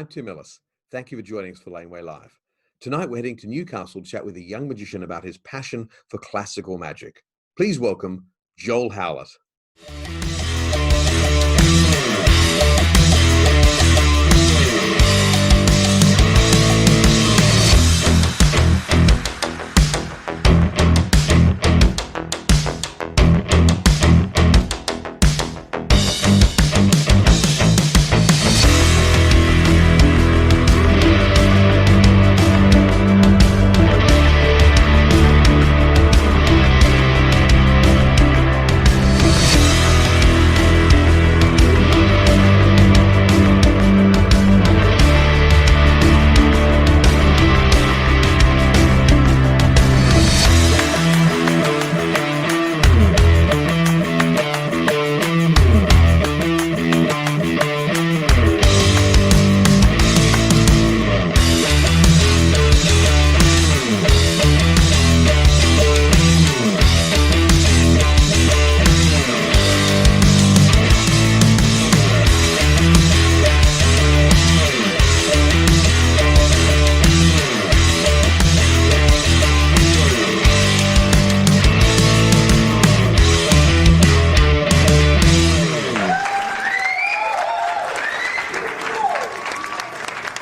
I'm Tim Ellis. Thank you for joining us for Laneway Live. Tonight we're heading to Newcastle to chat with a young magician about his passion for classical magic. Please welcome Joel Howlett.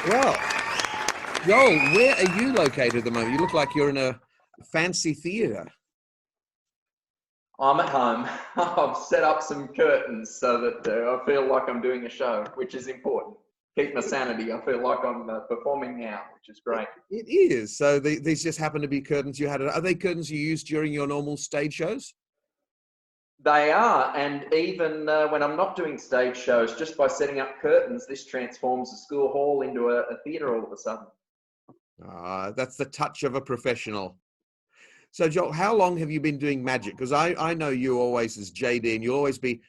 Well, Joel, where are you located at the moment? You look like you're in a fancy theatre. I'm at home. I've set up some curtains so that I feel like I'm doing a show, which is important. Keep my sanity. I feel like I'm performing now, which is great. It is. So these just happen to be curtains you had. Are they curtains you use during your normal stage shows? They are, and even when I'm not doing stage shows, just by setting up curtains, this transforms a school hall into a theatre all of a sudden. That's the touch of a professional. So, Joel, how long have you been doing magic? Because I know you always as JD, and you'll always be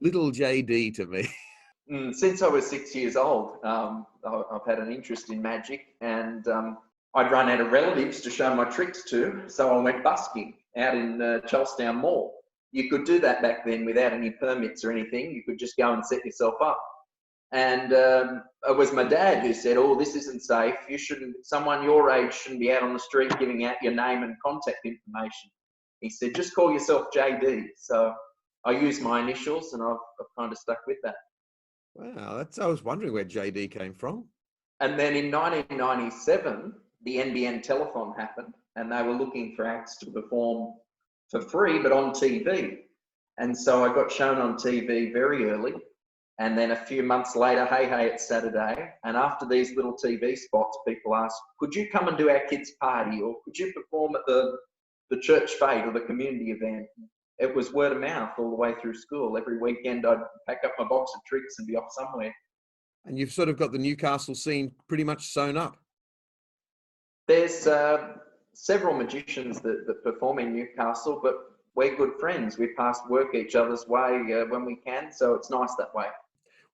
little JD to me. Since I was 6 years old, I've had an interest in magic, and I'd run out of relatives to show my tricks to, so I went busking out in Charlestown Mall. You could do that back then without any permits or anything. You could just go and set yourself up. And it was my dad who said, "Oh, this isn't safe. You shouldn't, someone your age shouldn't be out on the street giving out your name and contact information." He said, "Just call yourself JD." So I used my initials, and I've kind of stuck with that. Wow, I was wondering where JD came from. And then in 1997, the NBN telethon happened, and they were looking for acts to perform for free, but on TV. And so I got shown on TV very early. And then a few months later, hey, it's Saturday. And after these little TV spots, people asked, "Could you come and do our kids' party? Or could you perform at the church fete or the community event?" It was word of mouth all the way through school. Every weekend I'd pack up my box of tricks and be off somewhere. And you've sort of got the Newcastle scene pretty much sewn up. There's several magicians that perform in Newcastle, but we're good friends. We pass work each other's way when we can, so it's nice that way.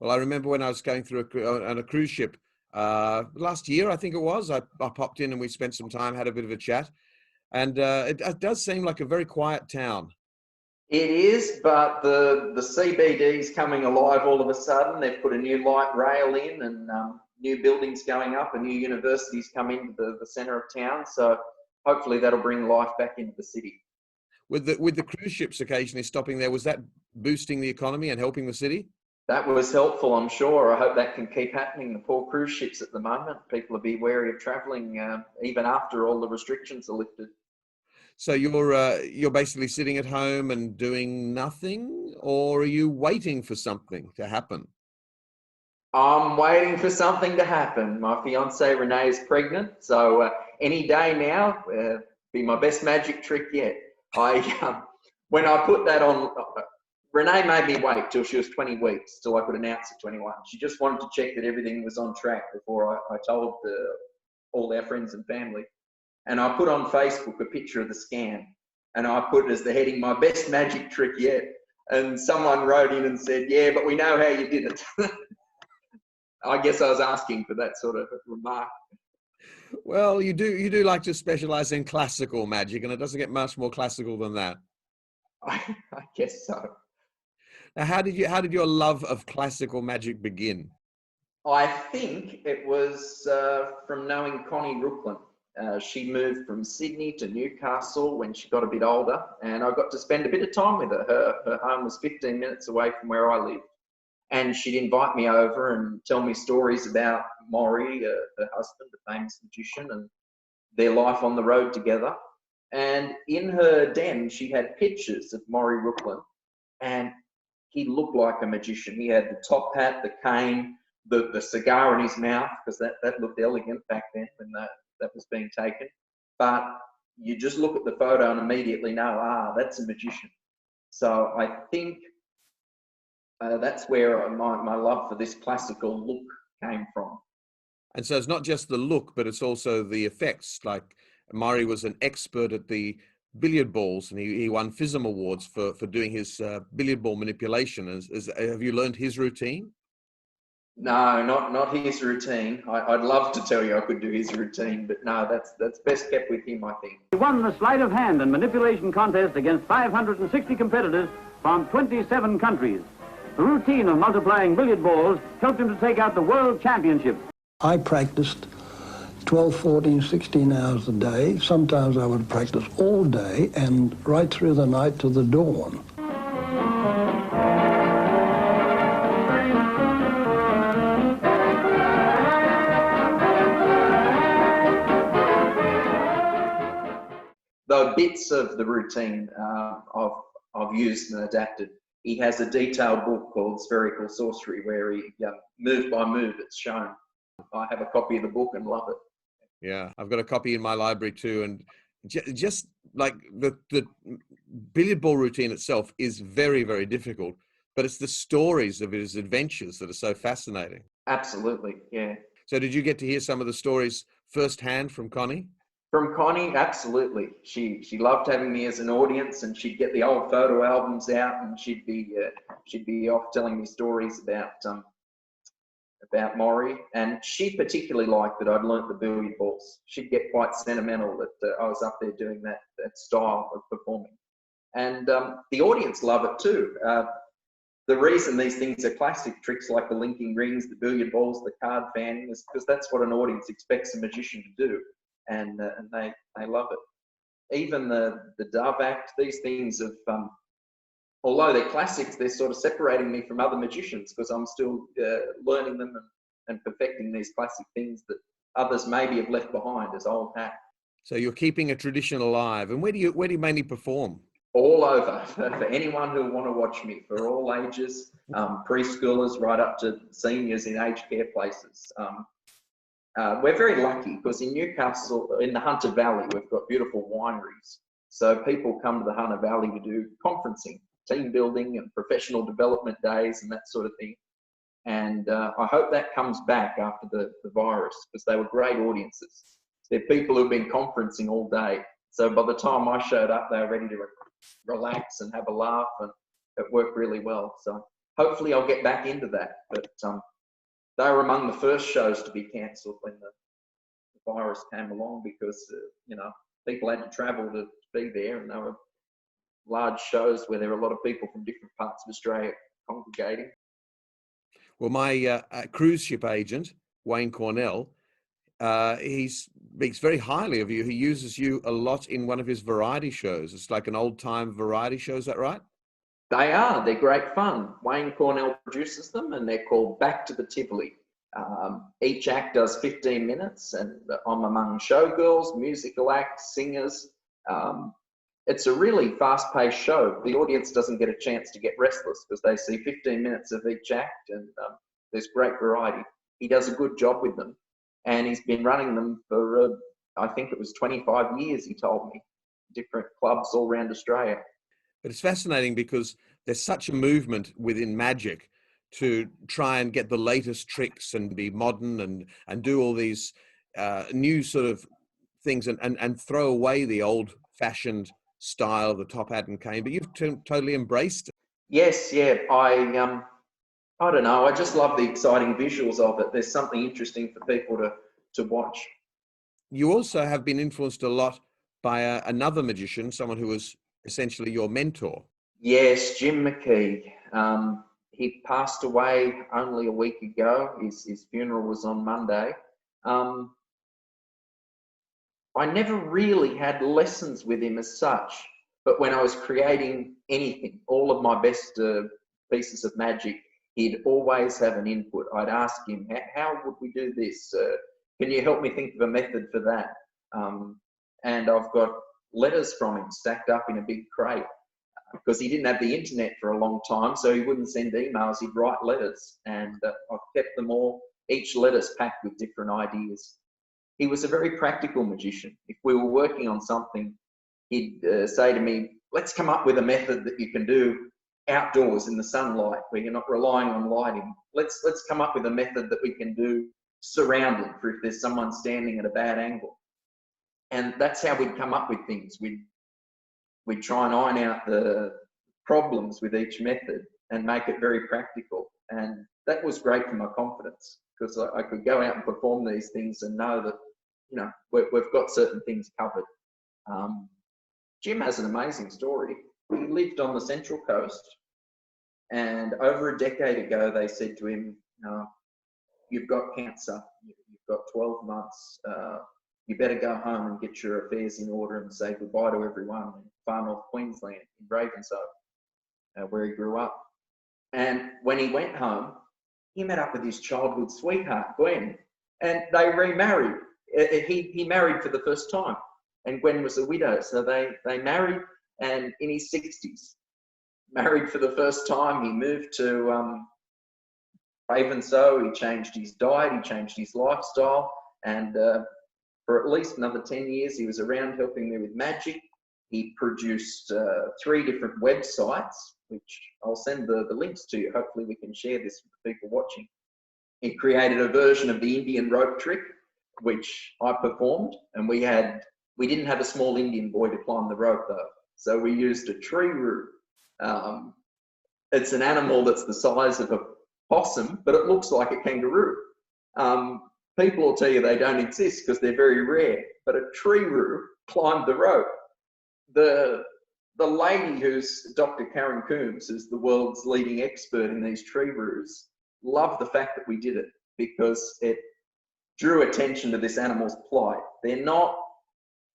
Well, I remember when I was going through on a cruise ship last year, I think it was, I popped in and we spent some time, had a bit of a chat. And it does seem like a very quiet town. It is, but the CBD is coming alive all of a sudden. They've put a new light rail in, and new buildings going up, and new universities come into the centre of town. So hopefully that'll bring life back into the city. With the cruise ships occasionally stopping there, was that boosting the economy and helping the city? That was helpful, I'm sure. I hope that can keep happening. The poor cruise ships at the moment, people will be wary of travelling even after all the restrictions are lifted. So you're basically sitting at home and doing nothing, or are you waiting for something to happen? I'm waiting for something to happen. My fiancée Renee is pregnant, so any day now be my best magic trick yet. When I put that on, Renee made me wait till she was 20 weeks till I could announce at 21. She just wanted to check that everything was on track before I told all our friends and family. And I put on Facebook a picture of the scan, and I put it as the heading, "My best magic trick yet." And someone wrote in and said, "Yeah, but we know how you did it." I guess I was asking for that sort of remark. Well, you do like to specialize in classical magic, and it doesn't get much more classical than that. I guess so. Now, how did your love of classical magic begin? I think it was from knowing Connie Rooklin. She moved from Sydney to Newcastle when she got a bit older, and I got to spend a bit of time with her. Her home was 15 minutes away from where I lived, and she'd invite me over and tell me stories about Maury, her husband, a famous magician, and their life on the road together. And in her den, she had pictures of Maury Rooklin, and he looked like a magician. He had the top hat, the cane, the cigar in his mouth, because that looked elegant back then when that was being taken. But you just look at the photo and immediately know, that's a magician. So I think that's where my love for this classical look came from. And so it's not just the look, but it's also the effects. Like Maury was an expert at the billiard balls, and he won FISM awards for doing his billiard ball manipulation. Have you learned his routine? No, not his routine. I'd love to tell you I could do his routine, but no, that's best kept with him, I think. He won the sleight of hand and manipulation contest against 560 competitors from 27 countries. The routine of multiplying billiard balls helped him to take out the world championship. I practiced 12, 14, 16 hours a day. Sometimes I would practice all day and right through the night to the dawn. Though bits of the routine I've used and adapted. He has a detailed book called Spherical Sorcery where he, move by move, it's shown. I have a copy of the book and love it. Yeah, I've got a copy in my library too. And just like the billiard ball routine itself is very, very difficult, but it's the stories of his adventures that are so fascinating. Absolutely, yeah. So did you get to hear some of the stories firsthand from Connie? From Connie, absolutely. She loved having me as an audience, and she'd get the old photo albums out, and she'd be off telling me stories about Maury. And she particularly liked that I'd learnt the billiard balls. She'd get quite sentimental that I was up there doing that style of performing. And the audience love it too. The reason these things are classic tricks like the linking rings, the billiard balls, the card fanning is because that's what an audience expects a magician to do. And they love it. Even the dove act, these things of, although they're classics, they're sort of separating me from other magicians because I'm still learning them and perfecting these classic things that others maybe have left behind as old hat. So you're keeping a tradition alive. And where do you mainly perform? All over, for anyone who want to watch me, for all ages, preschoolers right up to seniors in aged care places. We're very lucky because in Newcastle, in the Hunter Valley, we've got beautiful wineries. So people come to the Hunter Valley to do conferencing, team building and professional development days and that sort of thing. And I hope that comes back after the virus because they were great audiences. They're people who've been conferencing all day. So by the time I showed up, they were ready to relax and have a laugh, and it worked really well. So hopefully I'll get back into that. But they were among the first shows to be cancelled when the virus came along because, people had to travel to be there, and they were large shows where there were a lot of people from different parts of Australia congregating. Well, my cruise ship agent, Wayne Cornell, he speaks very highly of you. He uses you a lot in one of his variety shows. It's like an old-time variety show, is that right? They are. They're great fun. Wayne Cornell produces them, and they're called Back to the Tivoli. Each act does 15 minutes, and I'm among showgirls, musical acts, singers. It's a really fast-paced show. The audience doesn't get a chance to get restless because they see 15 minutes of each act, and there's great variety. He does a good job with them, and he's been running them for, I think it was 25 years, he told me, different clubs all around Australia. But it's fascinating because there's such a movement within magic to try and get the latest tricks and be modern and do all these new sort of things and throw away the old-fashioned style of the top hat and cane. But you've totally embraced it. Yes, yeah. I don't know. I just love the exciting visuals of it. There's something interesting for people to watch. You also have been influenced a lot by another magician, someone who was essentially your mentor. Yes, Jim McKeague. he passed away only a week ago. His funeral was on Monday. I never really had lessons with him as such, but when I was creating anything, all of my best pieces of magic, he'd always have an input. I'd ask him, how would we do this? Can you help me think of a method for that? And I've got letters from him stacked up in a big crate because he didn't have the internet for a long time, so he wouldn't send emails, he'd write letters, and I've kept them all. Each letter's packed with different ideas. He was a very practical magician. If we were working on something, he'd say to me, let's come up with a method that you can do outdoors in the sunlight where you're not relying on lighting. Let's come up with a method that we can do surrounded for if there's someone standing at a bad angle. And that's how we'd come up with things. We'd try and iron out the problems with each method and make it very practical. And that was great for my confidence, because I could go out and perform these things and know that, you know, we've got certain things covered. Jim has an amazing story. He lived on the Central Coast, and over a decade ago, they said to him, you've got cancer, you've got 12 months, you better go home and get your affairs in order and say goodbye to everyone in far north Queensland, in Ravenshoe, where he grew up. And when he went home, he met up with his childhood sweetheart, Gwen, and they remarried. He married for the first time, and Gwen was a widow. So they married, and in his 60s, married for the first time. He moved to Ravenshoe. He changed his diet, he changed his lifestyle, and for at least another 10 years, he was around helping me with magic. He produced 3 different websites, which I'll send the links to you. Hopefully we can share this with the people watching. He created a version of the Indian rope trick, which I performed, and we didn't have a small Indian boy to climb the rope though. So we used a tree root. It's an animal that's the size of a possum, but it looks like a kangaroo. People will tell you they don't exist because they're very rare, but a tree root climbed the rope. The lady who's Dr. Karen Coombs, who's the world's leading expert in these tree roots, loved the fact that we did it because it drew attention to this animal's plight. They're not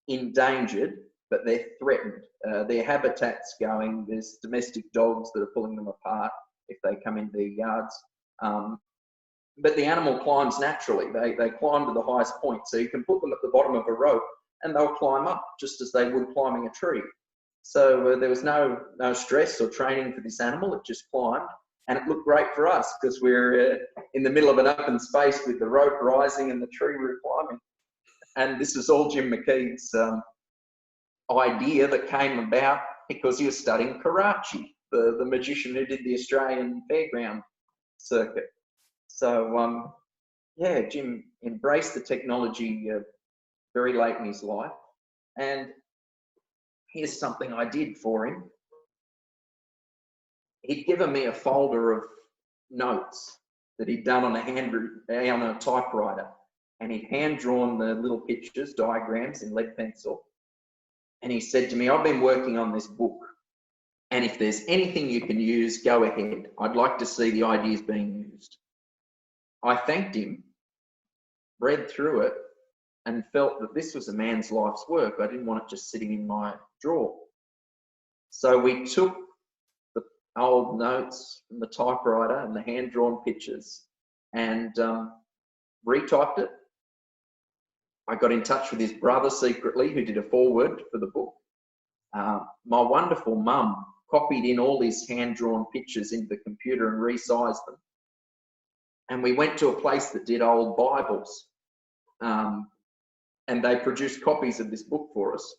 endangered, but they're threatened. Their habitat's going. There's domestic dogs that are pulling them apart if they come into their yards. But the animal climbs naturally. They climb to the highest point. So you can put them at the bottom of a rope and they'll climb up just as they would climbing a tree. So there was no stress or training for this animal. It just climbed, and it looked great for us because we're in the middle of an open space with the rope rising and the tree root climbing. And this is all Jim McKeague's idea that came about because he was studying Karachi, the magician who did the Australian fairground circuit. So yeah, Jim embraced the technology very late in his life. And here's something I did for him. He'd given me a folder of notes that he'd done on a typewriter, and he'd hand-drawn the little pictures, diagrams in lead pencil. And he said to me, I've been working on this book, and if there's anything you can use, go ahead. I'd like to see the ideas being used. I thanked him, read through it, and felt that this was a man's life's work. I didn't want it just sitting in my drawer. So we took the old notes from the typewriter and the hand-drawn pictures and retyped it. I got in touch with his brother secretly, who did a foreword for the book. My wonderful mum copied in all his hand-drawn pictures into the computer and resized them. And we went to a place that did old Bibles. And they produced copies of this book for us.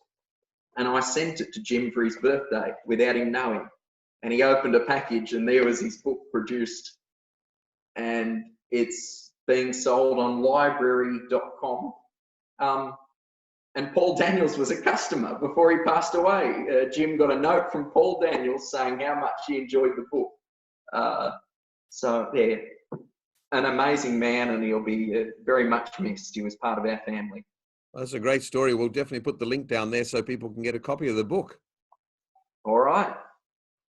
And I sent it to Jim for his birthday without him knowing. And he opened a package and there was his book produced. And it's being sold on library.com. And Paul Daniels was a customer before he passed away. Jim got a note from Paul Daniels saying how much he enjoyed the book. So yeah, an amazing man, and he'll be very much missed. He was part of our family. Well, that's a great story. We'll definitely put the link down there so people can get a copy of the book. All right.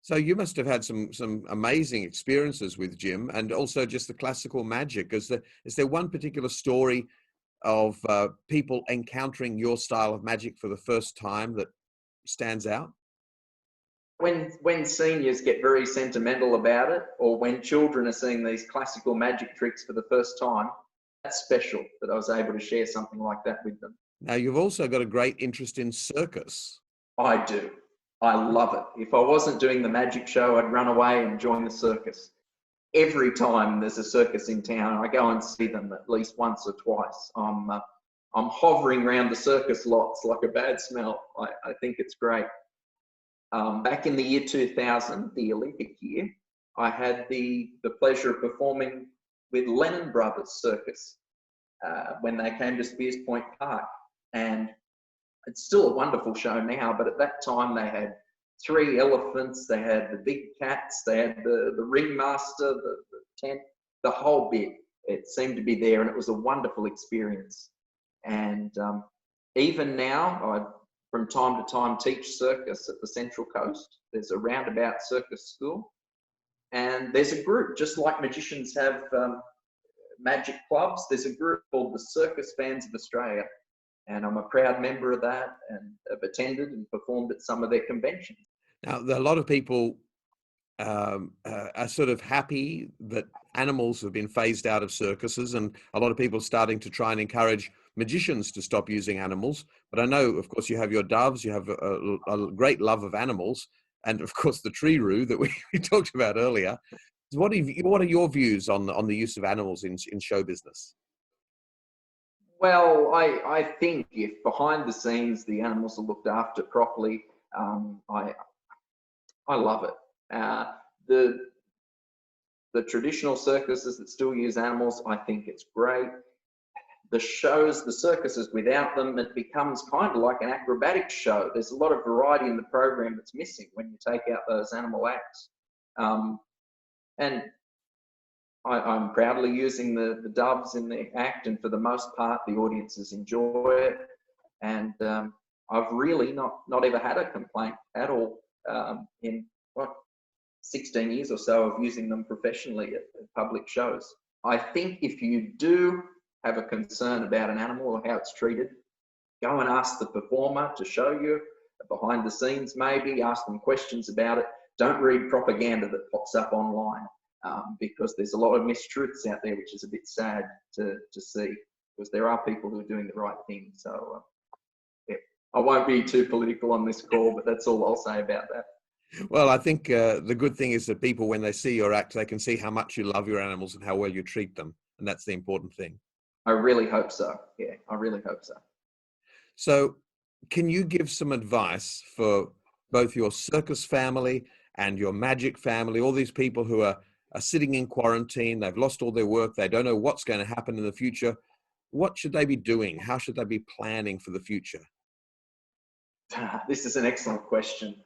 So you must have had some amazing experiences with Jim, and also just the classical magic. Is there one particular story of people encountering your style of magic for the first time that stands out? When seniors get very sentimental about it, or when children are seeing these classical magic tricks for the first time, that's special that I was able to share something like that with them. Now, you've also got a great interest in circus. I do. I love it. If I wasn't doing the magic show, I'd run away and join the circus. Every time there's a circus in town, I go and see them at least once or twice. I'm hovering around the circus lots like a bad smell. I think it's great. Back in the year 2000, the Olympic year, I had the pleasure of performing with Lennon Brothers Circus when they came to Spears Point Park. And it's still a wonderful show now, but at that time they had 3 elephants, they had the big cats, they had the ringmaster, the tent, the whole bit. It seemed to be there, and it was a wonderful experience. And even now, I from time to time teach circus at the Central Coast. There's a roundabout circus school, and there's a group, just like magicians have magic clubs, there's a group called the Circus Fans of Australia, and I'm a proud member of that, and have attended and performed at some of their conventions. Now, a lot of people are sort of happy that animals have been phased out of circuses, and a lot of people are starting to try and encourage magicians to stop using animals. But I know, of course, you have your doves, you have a great love of animals, and of course the tree roo that we talked about earlier. What are your views on the use of animals in show business? Well, I think if behind the scenes the animals are looked after properly, I love it. The traditional circuses that still use animals, I think it's great. The shows, the circuses without them, it becomes kind of like an acrobatic show. There's a lot of variety in the program that's missing when you take out those animal acts. And I'm proudly using the doves in the act, and for the most part, the audiences enjoy it. And I've really not ever had a complaint at all in 16 years or so of using them professionally at public shows. I think if you do have a concern about an animal or how it's treated, go and ask the performer to show you behind the scenes, maybe ask them questions about it. Don't read propaganda that pops up online, because there's a lot of mistruths out there, which is a bit sad to see, because there are people who are doing the right thing. So yeah, I won't be too political on this call, but that's all I'll say about that. Well, I think the good thing is that people, when they see your act, they can see how much you love your animals and how well you treat them. And that's the important thing. I really hope so. Yeah, I really hope so. So can you give some advice for both your circus family and your magic family, all these people who are sitting in quarantine, they've lost all their work, they don't know what's going to happen in the future? What should they be doing? How should they be planning for the future? This is an excellent question.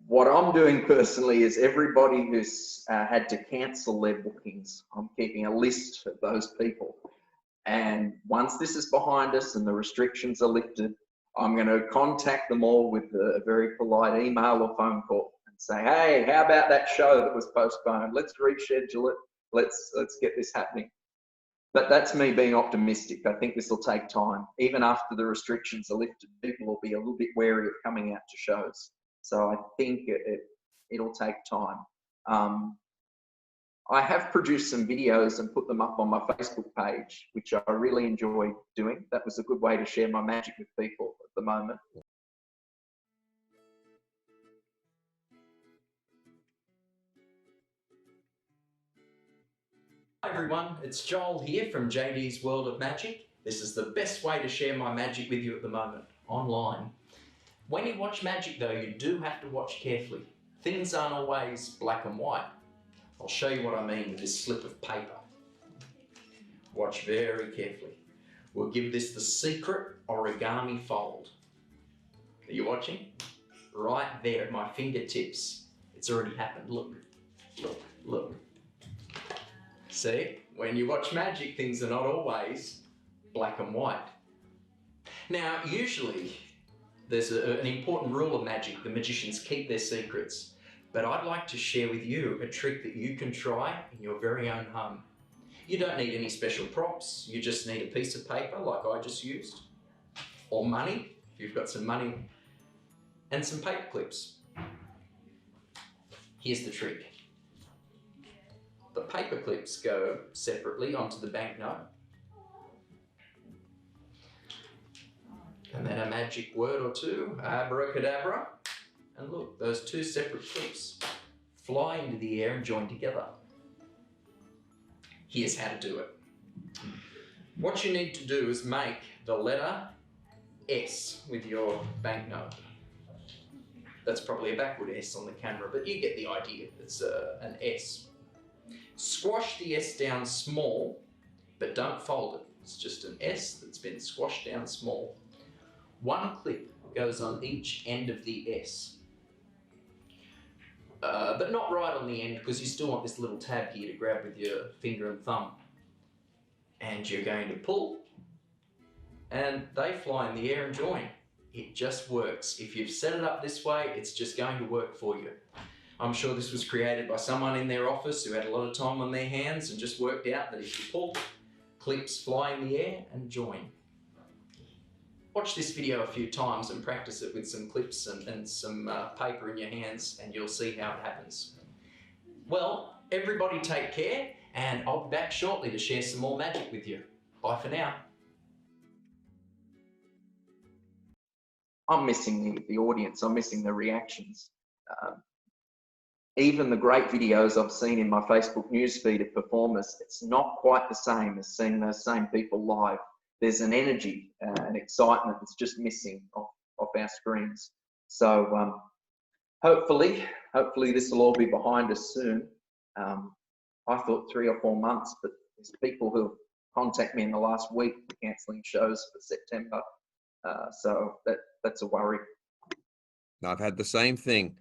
What I'm doing personally is everybody who's had to cancel their bookings, I'm keeping a list of those people. And once this is behind us and the restrictions are lifted, I'm going to contact them all with a very polite email or phone call and say, hey, how about that show that was postponed? Let's reschedule it. Let's get this happening. But that's me being optimistic. I think this will take time. Even after the restrictions are lifted, people will be a little bit wary of coming out to shows. So I think it'll take time. I have produced some videos and put them up on my Facebook page, which I really enjoy doing. That was a good way to share my magic with people at the moment. Hi everyone, it's Joel here from JD's World of Magic. This is the best way to share my magic with you at the moment, online. When you watch magic though, you do have to watch carefully. Things aren't always black and white. I'll show you what I mean with this slip of paper. Watch very carefully. We'll give this the secret origami fold. Are you watching? Right there at my fingertips. It's already happened. Look, look, look. See, when you watch magic, things are not always black and white. Now, usually, There's an important rule of magic. The magicians keep their secrets. But I'd like to share with you a trick that you can try in your very own home. You don't need any special props. You just need a piece of paper like I just used, or money, if you've got some money, and some paper clips. Here's the trick. The paper clips go separately onto the banknote. And then a magic word or two, abracadabra. And look, those two separate clips fly into the air and join together. Here's how to do it. What you need to do is make the letter S with your banknote. That's probably a backward S on the camera, but you get the idea. It's an S. Squash the S down small, but don't fold it. It's just an S that's been squashed down small. One clip goes on each end of the S. But not right on the end, because you still want this little tab here to grab with your finger and thumb. And you're going to pull, and they fly in the air and join. It just works. If you've set it up this way, it's just going to work for you. I'm sure this was created by someone in their office who had a lot of time on their hands and just worked out that if you pull, clips fly in the air and join. Watch this video a few times and practice it with some clips and some paper in your hands, and you'll see how it happens. Well, everybody take care, and I'll be back shortly to share some more magic with you. Bye for now. I'm missing the audience. I'm missing the reactions. Even the great videos I've seen in my Facebook newsfeed of performers, it's not quite the same as seeing those same people live. There's an energy, an excitement that's just missing off our screens. So hopefully this will all be behind us soon. I thought 3 or 4 months, but there's people who have contacted me in the last week cancelling shows for September. So that's a worry. I've had the same thing.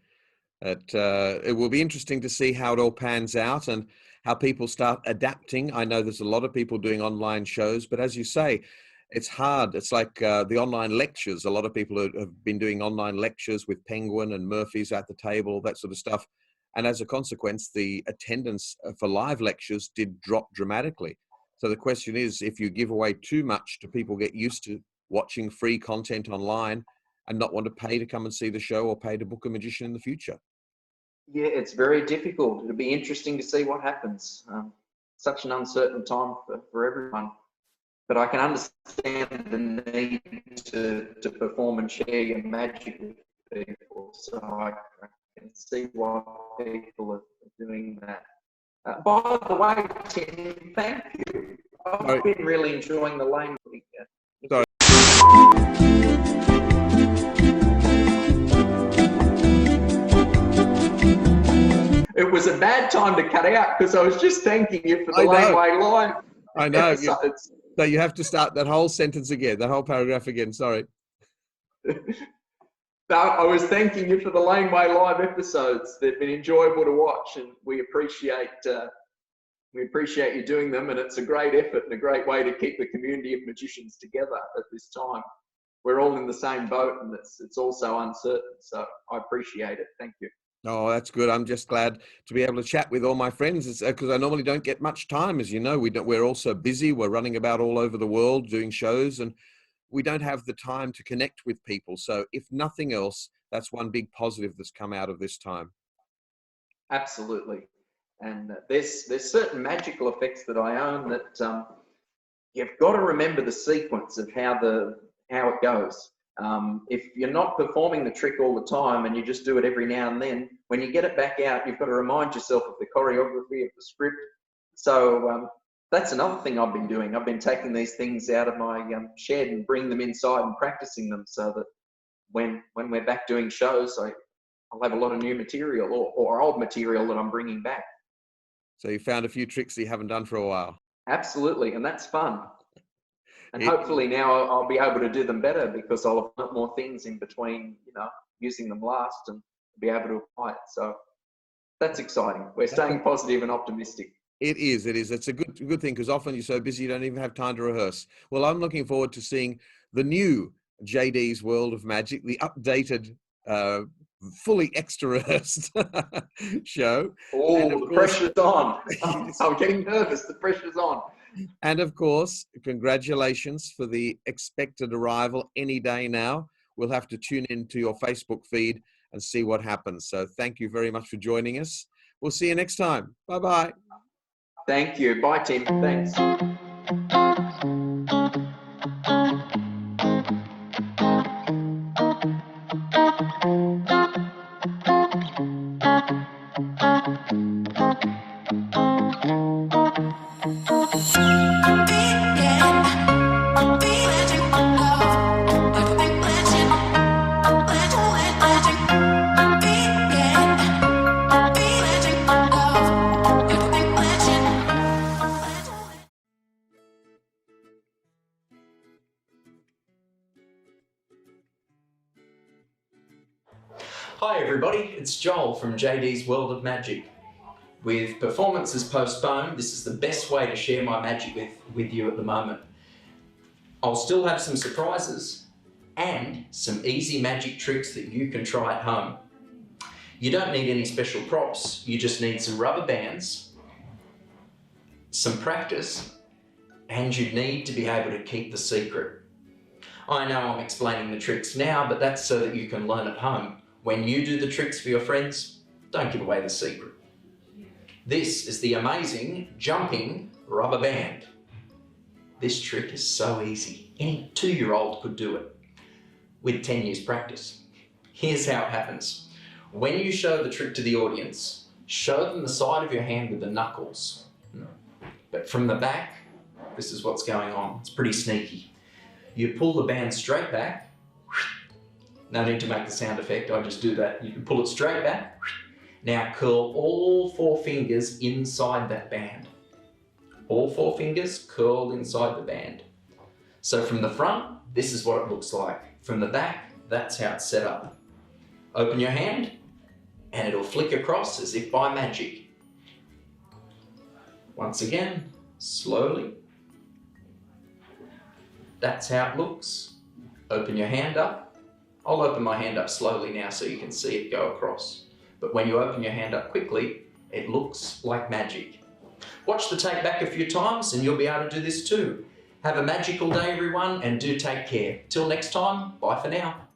It will be interesting to see how it all pans out and how people start adapting. I know there's a lot of people doing online shows, but as you say, it's hard. It's like the online lectures. A lot of people have been doing online lectures with Penguin and Murphy's at the table, that sort of stuff. And as a consequence, the attendance for live lectures did drop dramatically. So the question is, if you give away too much, do people get used to watching free content online and not want to pay to come and see the show or pay to book a magician in the future? Yeah, it's very difficult. It'll be interesting to see what happens. Such an uncertain time for everyone. But I can understand the need to perform and share your magic with people. So I can see why people are doing that. By the way, Tim, thank you. I've been really enjoying the Laneway. Sorry. It was a bad time to cut out because I was just thanking you for the Laneway Live. I know. So you have to start that whole sentence again, that whole paragraph again. Sorry. I was thanking you for the Laneway Live episodes. They've been enjoyable to watch, and we appreciate you doing them. And it's a great effort and a great way to keep the community of magicians together at this time. We're all in the same boat, and it's all so uncertain. So I appreciate it. Thank you. Oh, that's good. I'm just glad to be able to chat with all my friends because I normally don't get much time. As you know, we're all so busy. We're running about all over the world doing shows, and we don't have the time to connect with people. So if nothing else, that's one big positive that's come out of this time. Absolutely. And there's certain magical effects that I own that you've got to remember the sequence of how it goes. If you're not performing the trick all the time and you just do it every now and then, when you get it back out, you've got to remind yourself of the choreography of the script. So that's another thing I've been doing. I've been taking these things out of my shed and bringing them inside and practicing them so that when we're back doing shows, I'll have a lot of new material or old material that I'm bringing back. So you found a few tricks that you haven't done for a while. Absolutely, and that's fun. And hopefully now I'll be able to do them better because I'll have learnt more things in between, using them last and be able to apply it. So that's exciting. We're staying positive and optimistic. It is. It's a good thing because often you're so busy you don't even have time to rehearse. Well, I'm looking forward to seeing the new JD's World of Magic, the updated, fully extra rehearsed show. Oh, of the course- pressure's on. I'm getting nervous. The pressure's on. And of course, congratulations for the expected arrival any day now. We'll have to tune into your Facebook feed and see what happens. So thank you very much for joining us. We'll see you next time. Bye-bye. Thank you. Bye, Tim. Thanks. Hi everybody, it's Joel from JD's World of Magic. With performances postponed, this is the best way to share my magic with you at the moment. I'll still have some surprises and some easy magic tricks that you can try at home. You don't need any special props, you just need some rubber bands, some practice, and you need to be able to keep the secret. I know I'm explaining the tricks now, but that's so that you can learn at home. When you do the tricks for your friends, don't give away the secret. This is the amazing jumping rubber band. This trick is so easy. Any 2-year-old could do it with 10 years practice. Here's how it happens. When you show the trick to the audience, show them the side of your hand with the knuckles. But from the back, this is what's going on. It's pretty sneaky. You pull the band straight back. No need to make the sound effect, I just do that. You can pull it straight back. Now curl all 4 fingers inside that band. All 4 fingers curled inside the band. So from the front, this is what it looks like. From the back, that's how it's set up. Open your hand, and it'll flick across as if by magic. Once again, slowly. That's how it looks. Open your hand up. I'll open my hand up slowly now so you can see it go across. But when you open your hand up quickly, it looks like magic. Watch the tape back a few times and you'll be able to do this too. Have a magical day everyone, and do take care. Till next time, bye for now.